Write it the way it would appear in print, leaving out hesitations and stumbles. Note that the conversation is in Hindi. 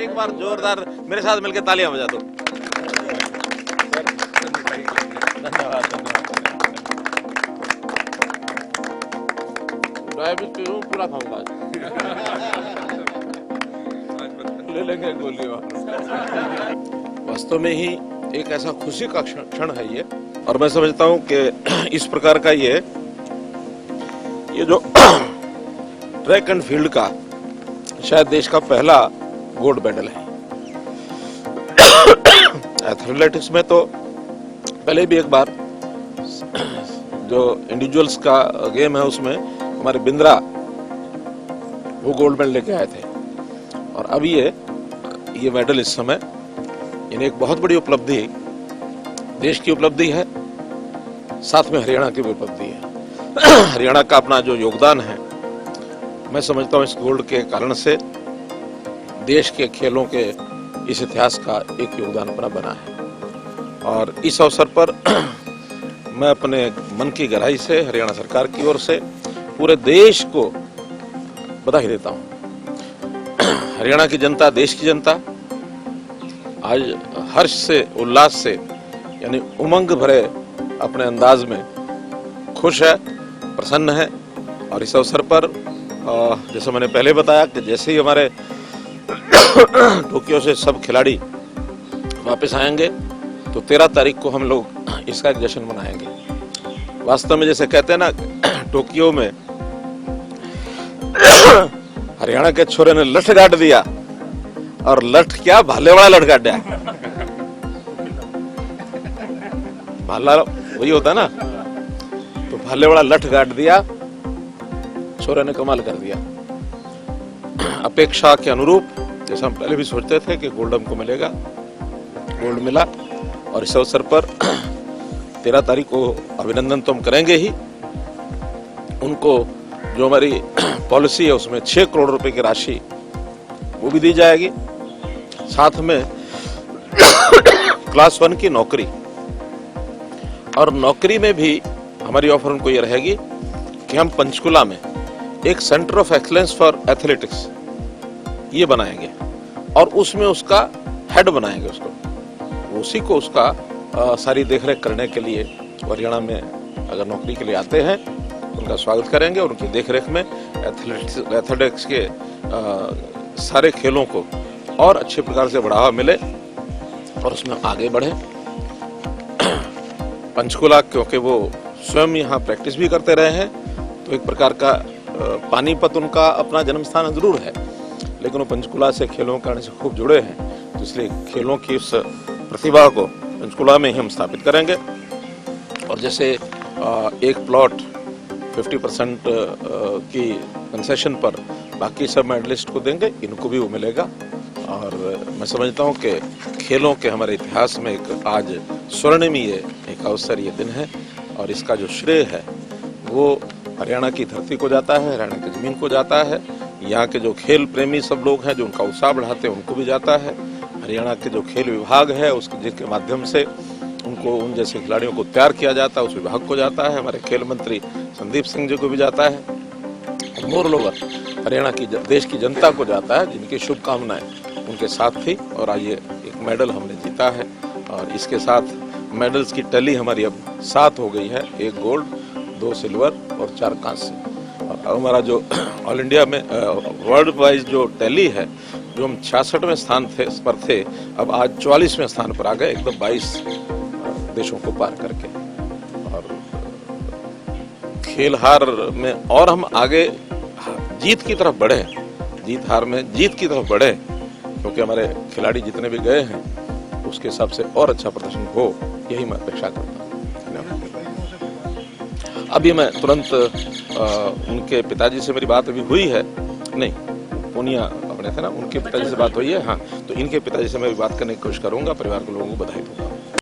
एक बार जोरदार मेरे साथ मिलकर तालियां बजा दो। धन्यवाद। पूरा खाऊंगा, ले लेंगे गोली। वास्तव में ही एक ऐसा खुशी का क्षण है ये, और मैं समझता हूं कि इस प्रकार का ये जो ट्रैक एंड फील्ड का शायद देश का पहला गोल्ड मेडल है। एथलेटिक्स में तो पहले भी एक बार जो इंडिविजुअल्स का गेम है उसमें हमारे बिंद्रा वो गोल्ड मेडल लेके आए थे, और अब ये मेडल इस समय यानी एक बहुत बड़ी उपलब्धि, देश की उपलब्धि है, साथ में हरियाणा की भी उपलब्धि है। हरियाणा का अपना जो योगदान है, मैं समझता हूँ इस गोल्ड के कारण से देश के खेलों के इस इतिहास का एक योगदान अपना बना है। और इस अवसर पर मैं अपने मन की गहराई से हरियाणा सरकार की ओर से पूरे देश को बधाई देता हूँ। हरियाणा की जनता, देश की जनता आज हर्ष से, उल्लास से, यानी उमंग भरे अपने अंदाज में खुश है, प्रसन्न है। और इस अवसर पर जैसे मैंने पहले बताया कि जैसे ही हमारे टोक्यो से सब खिलाड़ी वापस आएंगे तो 13 तारीख को हम लोग इसका एक जश्न मनाएंगे। वास्तव में जैसे कहते हैं ना, टोक्यो में हरियाणा के छोरे ने लठ गाड़ दिया, और लठ क्या, भाले वाला लठ गाड़ दिया। भाला वही होता ना, तो भाले वाला लठ गाड़ दिया, छोरे ने कमाल कर दिया। अपेक्षा के अनुरूप जैसा हम पहले भी सोचते थे कि गोल्ड हमको मिलेगा, गोल्ड मिला। और इस अवसर पर 13 तारीख को अभिनंदन तो हम करेंगे ही, उनको जो हमारी पॉलिसी है उसमें 6 करोड़ रुपए की राशि वो भी दी जाएगी, साथ में क्लास 1 की नौकरी। और नौकरी में भी हमारी ऑफर उनको ये रहेगी कि हम पंचकुला में एक centre of excellence for athletics ये बनाएंगे, और उसमें उसका हेड बनाएंगे उसको, उसी को उसका सारी देखरेख करने के लिए हरियाणा में अगर नौकरी के लिए आते हैं उनका स्वागत करेंगे, और उनकी देखरेख में एथलेटिक्स के सारे खेलों को और अच्छे प्रकार से बढ़ावा मिले और उसमें आगे बढ़े। पंचकुला क्योंकि वो स्वयं यहाँ प्रैक्टिस भी करते रहे हैं, तो एक प्रकार का पानीपत उनका अपना जन्म स्थान जरूर है, लेकिन वो पंचकुला से खेलों के कारण से खूब जुड़े हैं, तो इसलिए खेलों की उस प्रतिभा को पंचकुला में ही हम स्थापित करेंगे। और जैसे एक प्लॉट 50% की कंसेशन पर बाकी सब मेडलिस्ट को देंगे, इनको भी वो मिलेगा। और मैं समझता हूँ कि खेलों के हमारे इतिहास में एक आज स्वर्णिमय एक अवसर ये दिन है, और इसका जो श्रेय है वो हरियाणा की धरती को जाता है, हरियाणा की जमीन को जाता है। यहाँ के जो खेल प्रेमी सब लोग हैं जो उनका उत्साह बढ़ाते हैं उनको भी जाता है। हरियाणा के जो खेल विभाग है उसके जिसके माध्यम से उनको उन जैसे खिलाड़ियों को तैयार किया जाता है उस विभाग को जाता है। हमारे खेल मंत्री संदीप सिंह जी को भी जाता है। मोर लोग हरियाणा की देश की जनता को जाता है, जिनकी शुभकामनाएं उनके साथ थी। और आज ये एक मेडल हमने जीता है, और इसके साथ मेडल्स की टैली हमारी अब 7 हो गई है, 1 गोल्ड, 2 सिल्वर और 4 कांस्य। और हमारा जो ऑल इंडिया में वर्ल्ड वाइज जो टैली है, जो हम 66वें स्थान पर थे, अब आज 44वें स्थान पर आ गए, एकदम 22 देशों को पार करके। और खेल हार में और हम आगे जीत की तरफ बढ़े, जीत हार में जीत की तरफ बढ़े, क्योंकि हमारे खिलाड़ी जितने भी गए हैं उसके हिसाब से और अच्छा प्रदर्शन हो, यही मैं अपेक्षा करता हूँ। अभी मैं तुरंत उनके पिताजी से मेरी बात अभी हुई है, नहीं पूनिया अपने थे ना, उनके पिताजी से बात हुई है। हाँ, तो इनके पिताजी से मैं बात करने की कोशिश करूंगा, परिवार के लोगों को बधाई दूंगा।